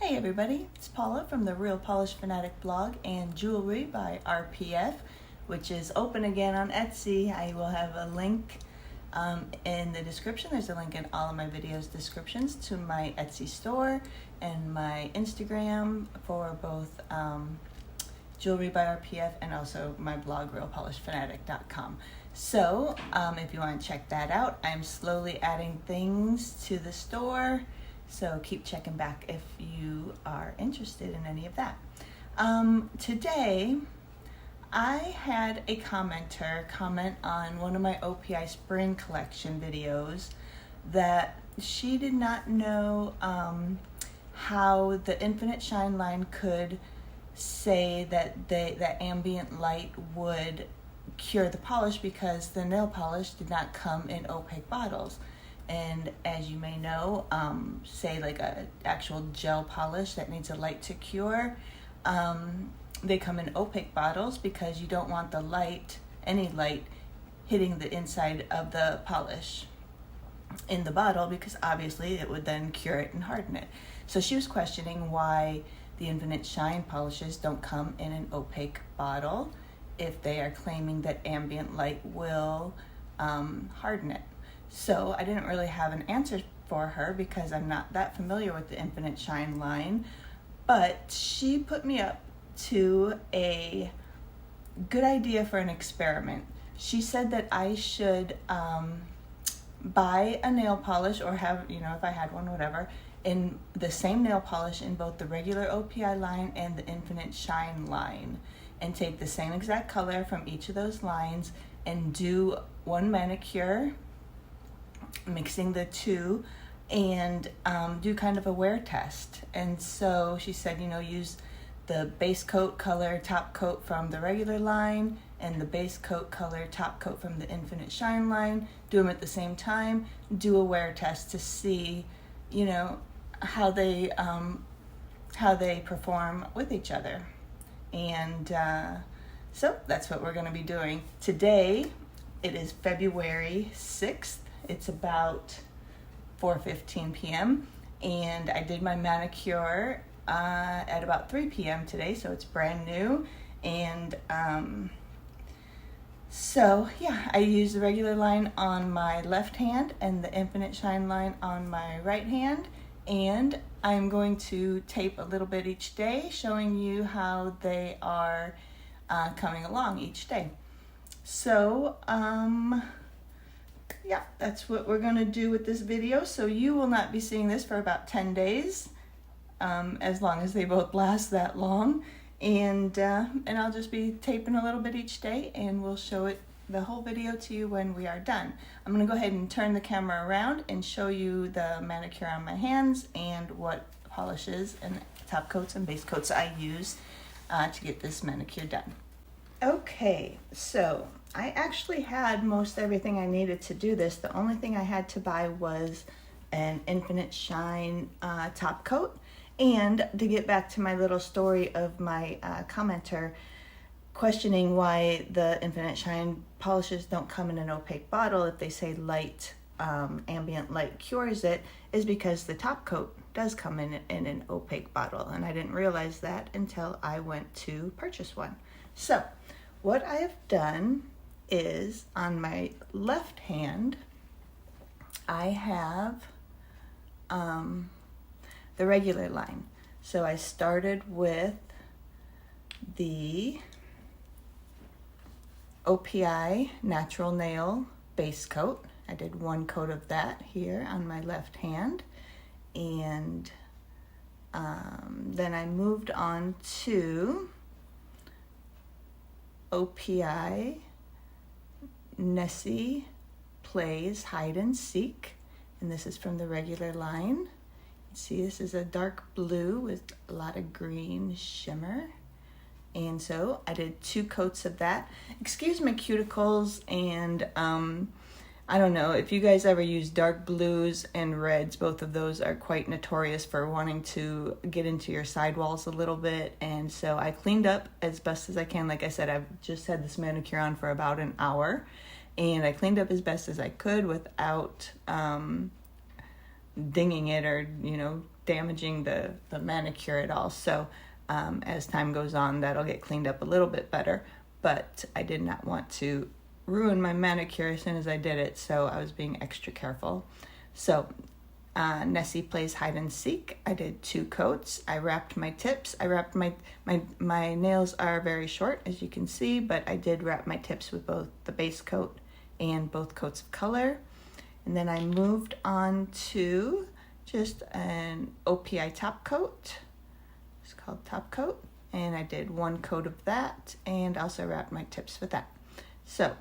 Hey everybody, it's Paula from the Real Polish Fanatic blog and Jewelry by RPF, which is open again on Etsy. I will have a link in the description. There's a link in all of my videos descriptions to my Etsy store and my Instagram for both Jewelry by RPF and also my blog realpolishfanatic.com. So if you want to check that out, I'm slowly adding things to the store. So keep checking back if you are interested in any of that. Today, I had a commenter comment on one of my OPI spring collection videos that she did not know how the Infinite Shine line could say that that ambient light would cure the polish because the nail polish did not come in opaque bottles. And as you may know, say like a actual gel polish that needs a light to cure, they come in opaque bottles because you don't want the light, any light, hitting the inside of the polish in the bottle because obviously it would then cure it and harden it. So she was questioning why the Infinite Shine polishes don't come in an opaque bottle if they are claiming that ambient light will harden it. So I didn't really have an answer for her because I'm not that familiar with the Infinite Shine line, but she put me up to a good idea for an experiment. She said that I should buy a nail polish or have, if I had one, whatever, in the same nail polish in both the regular OPI line and the Infinite Shine line, and take the same exact color from each of those lines and do one manicure, mixing the two, and do kind of a wear test. And so she said, use the base coat color top coat from the regular line and the base coat color top coat from the Infinite Shine line, do them at the same time, do a wear test to see, how they perform with each other. And so that's what we're going to be doing today. It is February 6th. It's about 4:15 p.m. and I did my manicure at about 3 p.m. today, so it's brand new. And I use the regular line on my left hand and the Infinite Shine line on my right hand, and I'm going to tape a little bit each day, showing you how they are coming along each day. So that's what we're going to do with this video. So you will not be seeing this for about 10 days, as long as they both last that long. And I'll just be taping a little bit each day, and we'll show the whole video to you when we are done. I'm going to go ahead and turn the camera around and show you the manicure on my hands and what polishes and top coats and base coats I use to get this manicure done. Okay, so I actually had most everything I needed to do this. The only thing I had to buy was an Infinite Shine top coat. And to get back to my little story of my commenter questioning why the Infinite Shine polishes don't come in an opaque bottle if they say light, ambient light cures it, is because the top coat does come in an opaque bottle. And I didn't realize that until I went to purchase one. So what I have done is on my left hand, I have the regular line. So I started with the OPI Natural Nail base coat. I did one coat of that here on my left hand. And then I moved on to OPI Nessie Plays Hide and Seek, and this is from the regular line. You see, this is a dark blue with a lot of green shimmer, and so I did 2 coats of that. Excuse my cuticles, and I don't know if you guys ever use dark blues and reds. Both of those are quite notorious for wanting to get into your sidewalls a little bit, and so I cleaned up as best as I can. Like I said, I've just had this manicure on for about an hour, and I cleaned up as best as I could without dinging it or, damaging the manicure at all. So as time goes on, that'll get cleaned up a little bit better. But I did not want to ruin my manicure as soon as I did it, so I was being extra careful. So Nessie plays hide and seek. I did 2 coats. I wrapped my tips. I wrapped my nails are very short, as you can see, but I did wrap my tips with both the base coat and both coats of color. And then I moved on to just an OPI top coat. It's called top coat. And I did 1 coat of that and also wrapped my tips with that. So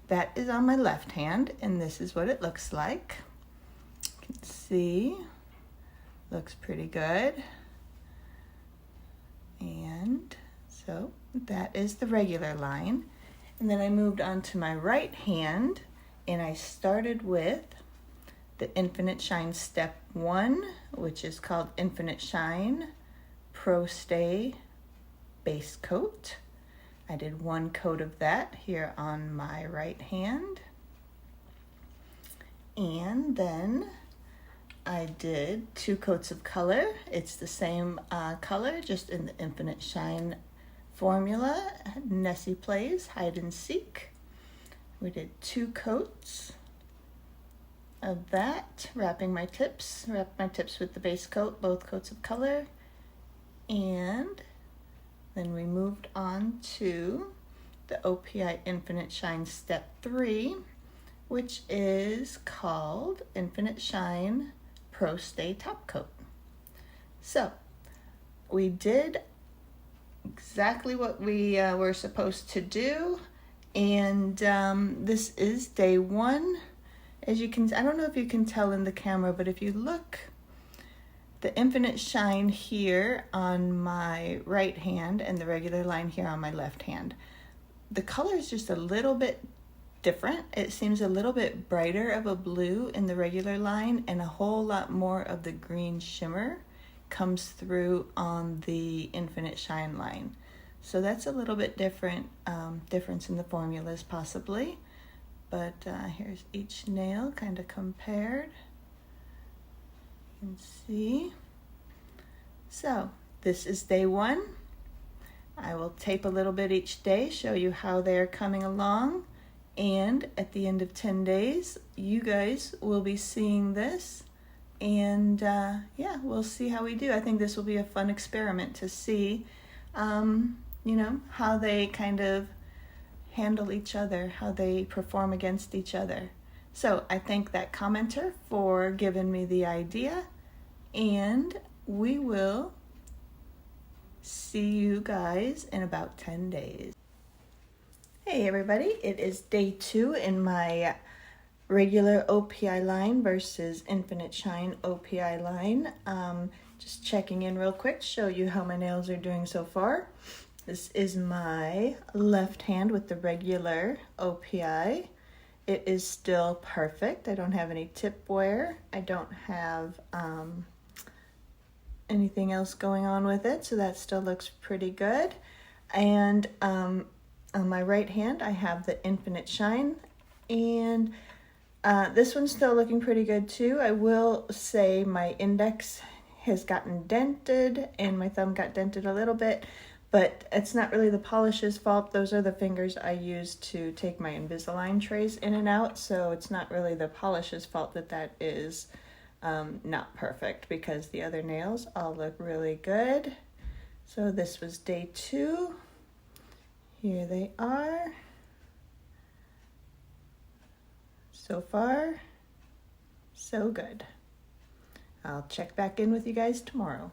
that is on my left hand, and this is what it looks like. You can see, looks pretty good. And so that is the regular line. And then I moved on to my right hand, and I started with the Infinite Shine Step 1, which is called Infinite Shine Pro Stay Base Coat. I did 1 coat of that here on my right hand. And then I did 2 coats of color. It's the same color, just in the Infinite Shine formula. Nessie plays hide and seek. We did 2 coats of that, wrapped my tips with the base coat, both coats of color. And then we moved on to the OPI Infinite Shine Step 3, which is called Infinite Shine Pro Stay Top Coat. So we did exactly what we were supposed to do, and this is day 1. As you can, I don't know if you can tell in the camera, but if you look, the Infinite Shine here on my right hand and the regular line here on my left hand, the color is just a little bit different. It seems a little bit brighter of a blue in the regular line, and a whole lot more of the green shimmer comes through on the Infinite Shine line. So that's a little bit different, difference in the formulas possibly. But here's each nail kind of compared. You can see. So this is day 1. I will tape a little bit each day, show you how they're coming along, and at the end of 10 days you guys will be seeing this, and yeah, we'll see how we do. I think this will be a fun experiment to see you know, how they kind of handle each other, how they perform against each other. So I thank that commenter for giving me the idea, and we will see you guys in about 10 days. Hey everybody, it is day 2 in my regular OPI line versus Infinite Shine OPI line. Just checking in real quick to show you how my nails are doing so far. This is my left hand with the regular OPI. It is still perfect. I don't have any tip wear. I don't have anything else going on with it, so that still looks pretty good. And on my right hand, I have the Infinite Shine, and this one's still looking pretty good too. I will say my index has gotten dented, and my thumb got dented a little bit, but it's not really the polish's fault. Those are the fingers I use to take my Invisalign trays in and out, so it's not really the polish's fault that that is not perfect, because the other nails all look really good. So this was day 2. Here they are. So far, so good. I'll check back in with you guys tomorrow.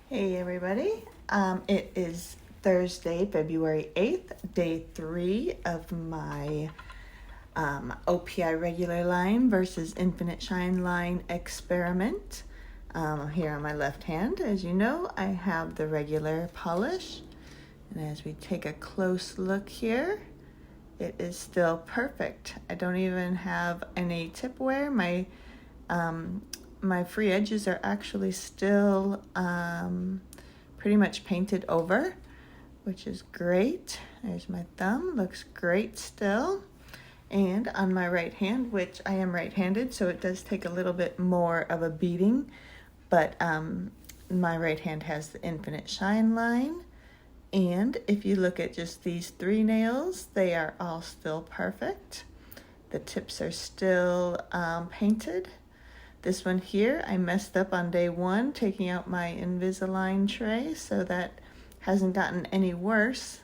Hey everybody, it is Thursday, February 8th, day 3 of my OPI regular line versus Infinite Shine line experiment. Here on my left hand, as you know, I have the regular polish. And as we take a close look here, it is still perfect. I don't even have any tip wear. My free edges are actually still pretty much painted over, which is great. There's my thumb, looks great still. And on my right hand, which I am right-handed, so it does take a little bit more of a beating, but my right hand has the Infinite Shine line. And if you look at just these 3 nails, they are all still perfect. The tips are still painted. This one here, I messed up on day 1, taking out my Invisalign tray, so that hasn't gotten any worse.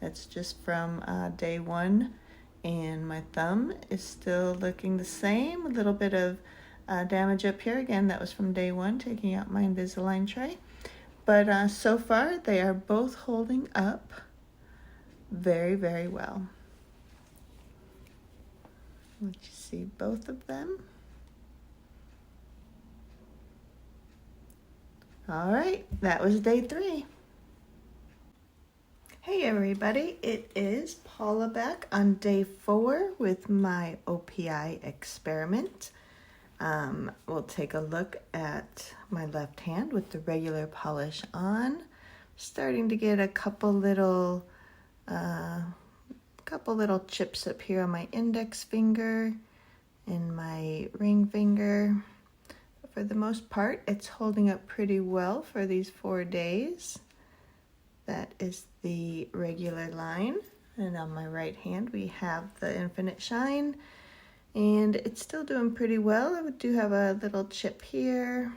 That's just from day 1. And my thumb is still looking the same. A little bit of damage up here. Again, that was from day 1, taking out my Invisalign tray. But so far, they are both holding up very, very well. Let you see both of them. All right, that was day 3. Hey everybody, it is Paula back on day 4 with my OPI experiment. We'll take a look at my left hand with the regular polish on. Starting to get a couple little chips up here on my index finger and my ring finger. But for the most part, it's holding up pretty well for these 4 days. That is the regular line. And on my right hand, we have the Infinite Shine. And it's still doing pretty well. I do have a little chip here.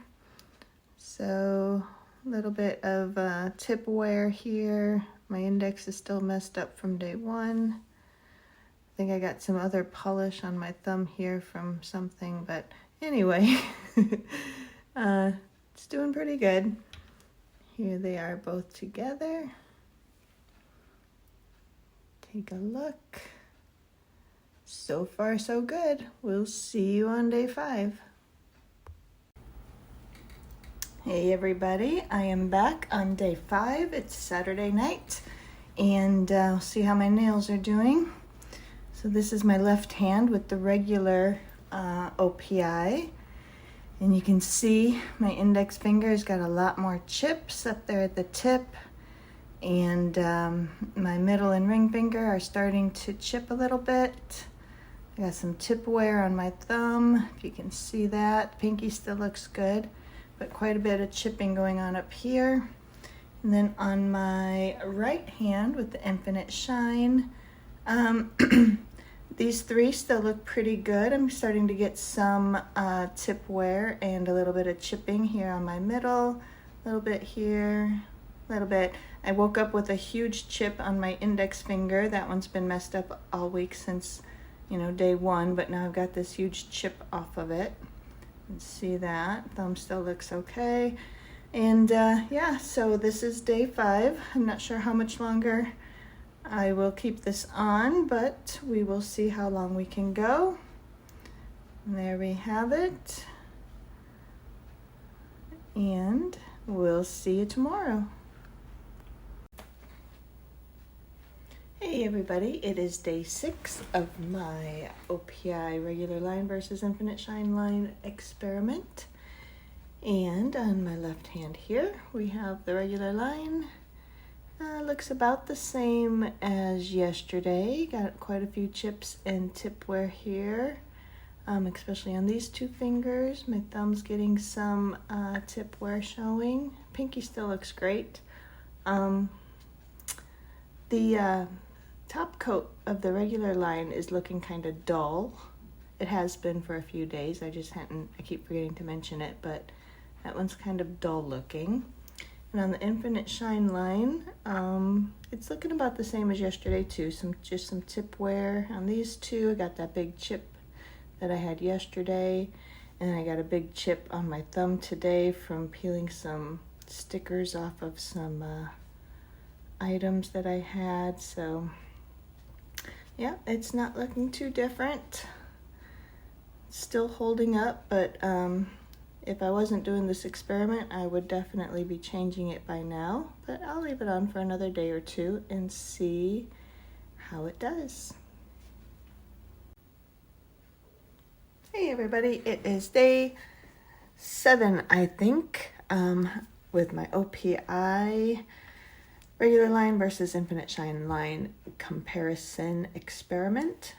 So a little bit of tip wear here. My index is still messed up from day 1. I think I got some other polish on my thumb here from something, but anyway, it's doing pretty good. Here they are both together. Take a look. So far, so good. We'll see you on day 5. Hey everybody, I am back on day 5. It's Saturday night, and I'll see how my nails are doing. So this is my left hand with the regular OPI, and you can see my index finger's got a lot more chips up there at the tip, and my middle and ring finger are starting to chip a little bit. I got some tip wear on my thumb, if you can see that. Pinky still looks good, but quite a bit of chipping going on up here. And then on my right hand with the Infinite Shine, these 3 still look pretty good. I'm starting to get some tip wear and a little bit of chipping here on my middle, a little bit here, a little bit. I woke up with a huge chip on my index finger. That one's been messed up all week since, day 1, but now I've got this huge chip off of it. And see that? Thumb still looks okay. And yeah, so this is day 5. I'm not sure how much longer I will keep this on, but we will see how long we can go. And there we have it. And we'll see you tomorrow. Hey everybody, it is day 6 of my OPI regular line versus Infinite Shine line experiment. And on my left hand here, we have the regular line. Looks about the same as yesterday. Got quite a few chips and tip wear here, especially on these 2 fingers. My thumb's getting some tip wear showing. Pinky still looks great. The top coat of the regular line is looking kind of dull. It has been for a few days. I keep forgetting to mention it, but that one's kind of dull looking. And on the Infinite Shine line, it's looking about the same as yesterday too. Just some tip wear on these 2. I got that big chip that I had yesterday, and I got a big chip on my thumb today from peeling some stickers off of some items that I had. So yeah, it's not looking too different. Still holding up, but if I wasn't doing this experiment, I would definitely be changing it by now. But I'll leave it on for another day or 2 and see how it does. Hey everybody, it is day 7, I think, with my OPI regular line versus Infinite Shine line comparison experiment.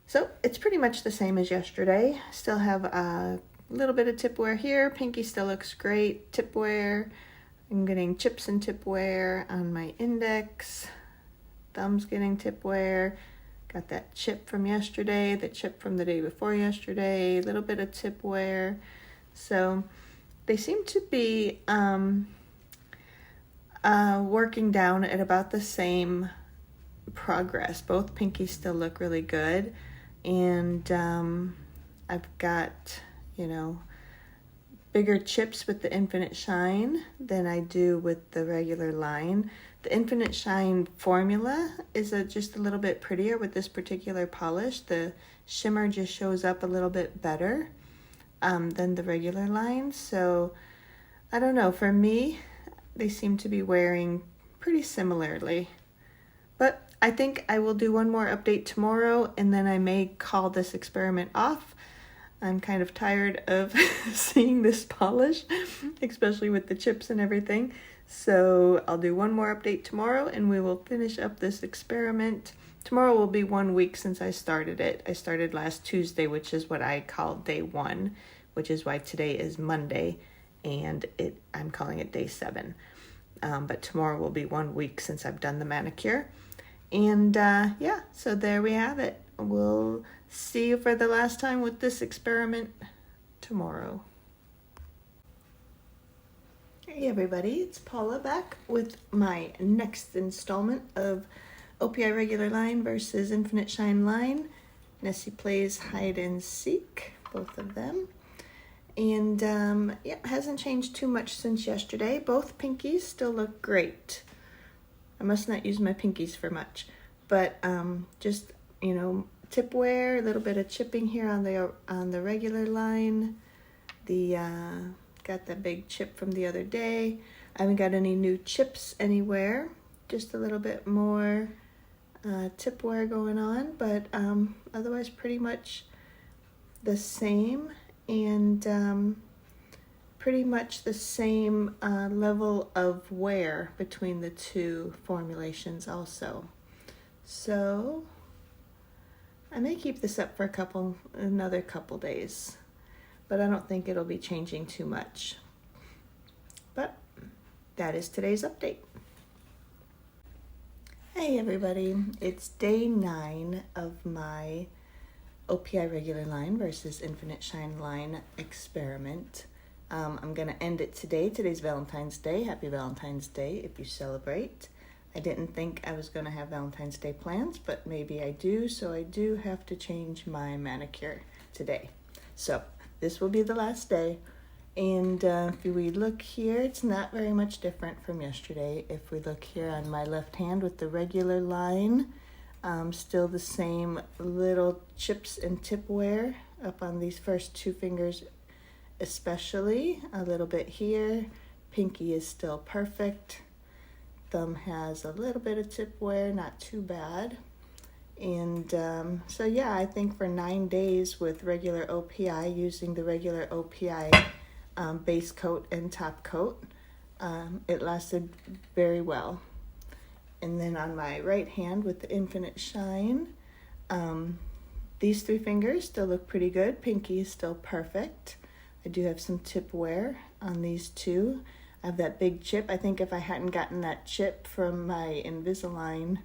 So it's pretty much the same as yesterday. Still have a little bit of tip wear here. Pinky still looks great. Tip wear. I'm getting chips and tip wear on my index. Thumb's getting tip wear. Got that chip from yesterday, the chip from the day before yesterday, a little bit of tip wear. So they seem to be working down at about the same progress. Both pinkies still look really good. And I've got, bigger chips with the Infinite Shine than I do with the regular line. The Infinite Shine formula is just a little bit prettier with this particular polish. The shimmer just shows up a little bit better than the regular line. So I don't know, for me, they seem to be wearing pretty similarly. But I think I will do one more update tomorrow, and then I may call this experiment off. I'm kind of tired of seeing this polish, especially with the chips and everything. So I'll do one more update tomorrow, and we will finish up this experiment. Tomorrow will be 1 week since I started it. I started last Tuesday, which is what I call day 1, which is why today is Monday, and I'm calling it day 7. But tomorrow will be 1 week since I've done the manicure. And so there we have it. We'll see you for the last time with this experiment tomorrow. Hey everybody, it's Paula back with my next installment of OPI regular line versus Infinite Shine line. Nessie plays hide and seek, both of them. And it hasn't changed too much since yesterday. Both pinkies still look great. I must not use my pinkies for much, but just, tip wear, a little bit of chipping here on the regular line. Got that big chip from the other day. I haven't got any new chips anywhere. Just a little bit more tip wear going on, but otherwise pretty much the same, and pretty much the same level of wear between the two formulations also. So I may keep this up for another couple days, but I don't think it'll be changing too much. But that is today's update. Hey everybody, it's day 9 of my OPI regular line versus Infinite Shine line experiment. I'm going to end it today. Today's Valentine's Day. Happy Valentine's Day if you celebrate. I didn't think I was going to have Valentine's Day plans, but maybe I do, so I do have to change my manicure today. So this will be the last day, and if we look here, it's not very much different from yesterday. If we look here on my left hand with the regular line, still the same little chips and tip wear up on these first 2 fingers, especially a little bit here. Pinky is still perfect. Thumb has a little bit of tip wear, not too bad. And so yeah, I think for 9 days with regular OPI, using the regular OPI base coat and top coat, it lasted very well. And then on my right hand with the Infinite Shine, these 3 fingers still look pretty good. Pinky is still perfect. I do have some tip wear on these 2. I have that big chip. I think if I hadn't gotten that chip from my Invisalign,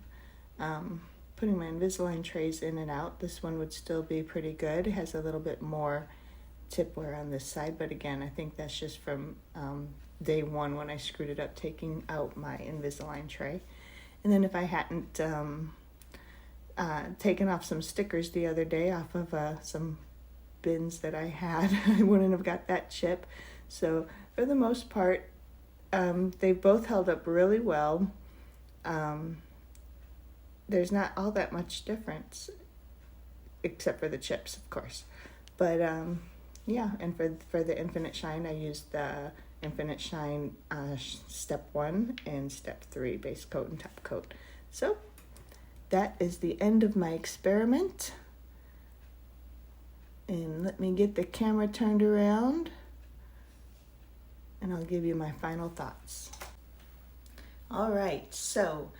putting my Invisalign trays in and out, this one would still be pretty good. It has a little bit more tip wear on this side, but again, I think that's just from day 1 when I screwed it up taking out my Invisalign tray. And then if I hadn't taken off some stickers the other day off of some bins that I had, I wouldn't have got that chip. So for the most part, they both held up really well. There's not all that much difference, except for the chips, of course. But yeah, and for the Infinite Shine, I used the Infinite Shine step 1 and step 3 base coat and top coat. So that is the end of my experiment. And let me get the camera turned around, and I'll give you my final thoughts. All right, so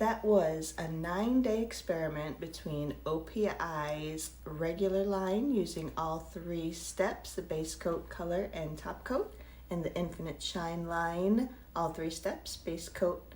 that was a 9-day experiment between OPI's regular line using all 3 steps, the base coat, color, and top coat, and the Infinite Shine line, all 3 steps, base coat,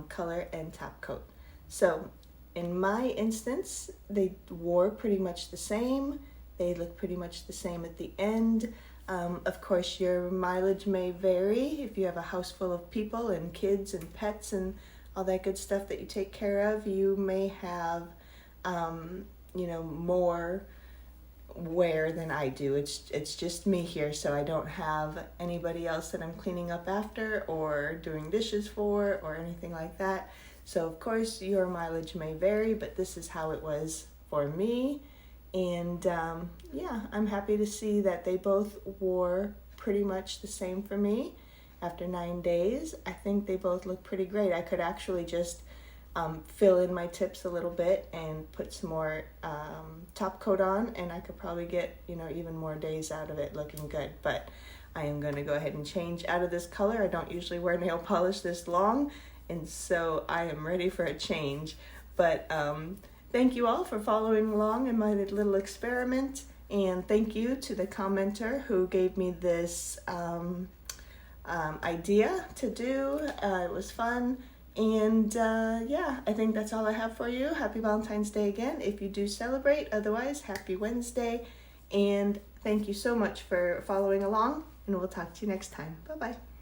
color, and top coat. So in my instance, they wore pretty much the same. They look pretty much the same at the end. Of course, your mileage may vary. If you have a house full of people and kids and pets and all that good stuff that you take care of, you may have, more wear than I do. It's just me here, so I don't have anybody else that I'm cleaning up after or doing dishes for or anything like that. So of course your mileage may vary, but this is how it was for me. And I'm happy to see that they both wore pretty much the same for me. After 9 days, I think they both look pretty great. I could actually just fill in my tips a little bit and put some more top coat on, and I could probably get even more days out of it looking good. But I am going to go ahead and change out of this color. I don't usually wear nail polish this long, and so I am ready for a change. But thank you all for following along in my little experiment, and thank you to the commenter who gave me this idea to do. It was fun. And I think that's all I have for you. Happy Valentine's Day again if you do celebrate. Otherwise, happy Wednesday. And thank you so much for following along, and we'll talk to you next time. Bye-bye.